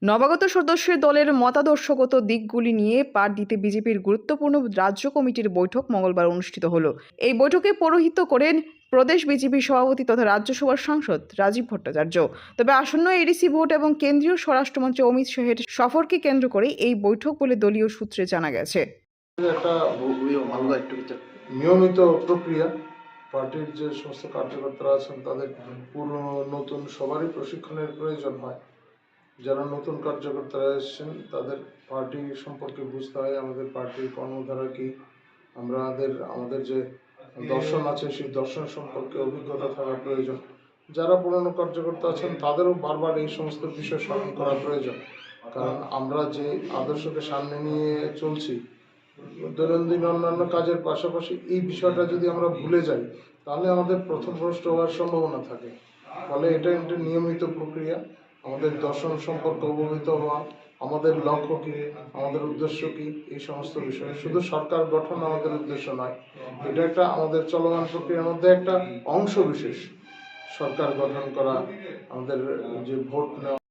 নবাগত সদস্যের দলের মতাদর্শগত দিকগুলি নিয়ে পাঠ দিতে বিজেপির গুরুত্বপূর্ণ রাজ্য কমিটির বৈঠক মঙ্গলবার অনুষ্ঠিত হলো। এই বৈঠকে পৌরোহিত্য করেন প্রদেশ বিজেপির সভাপতি তথা রাজ্যসভার সাংসদ রাজীব ভট্টাচার্য। তবে আসন্ন এডিসি ভোট এবং কেন্দ্রীয় স্বরাষ্ট্রমন্ত্রী অমিত শাহের সফরকে কেন্দ্র করে এই বৈঠক বলে দলীয় সূত্রে জানা গেছে। একটা নিয়মিত প্রক্রিয়া, পার্টির যে সমস্ত কার্যকর্তারা আছেন তাদের পুরনো নতুন সবারই প্রশিক্ষণের প্রয়োজন হয়। যারা নতুন কার্যকর্তারা এসেছেন তাদের পার্টি সম্পর্কে বুঝতে হয়, আমাদের পার্টির কর্মধারা কি, আমাদের যে দর্শন আছে সেই দর্শন সম্পর্কে অভিজ্ঞতা থাকা প্রয়োজন। যারা পুরনো কার্যকর্তা আছেন তাদেরও বারবার এই সমস্ত বিষয় স্মরণ করা প্রয়োজন, কারণ আমরা যে আদর্শকে সামনে নিয়ে চলছি দৈনন্দিন অন্যান্য কাজের পাশাপাশি এই বিষয়টা যদি আমরা ভুলে যাই তাহলে আমাদের পথভ্রষ্ট হওয়ার সম্ভাবনা থাকে। ফলে এটা একটা নিয়মিত প্রক্রিয়া, আমাদের দর্শন সম্পর্কে অবহিত হওয়া, আমাদের লক্ষ্য কী, আমাদের উদ্দেশ্য কী, এই সমস্ত বিষয়। শুধু সরকার গঠন আমাদের উদ্দেশ্য নয়, এটা একটা আমাদের চলমান প্রক্রিয়ার মধ্যে একটা অংশ বিশেষ। সরকার গঠন করা, আমাদের যে ভোট নেওয়া।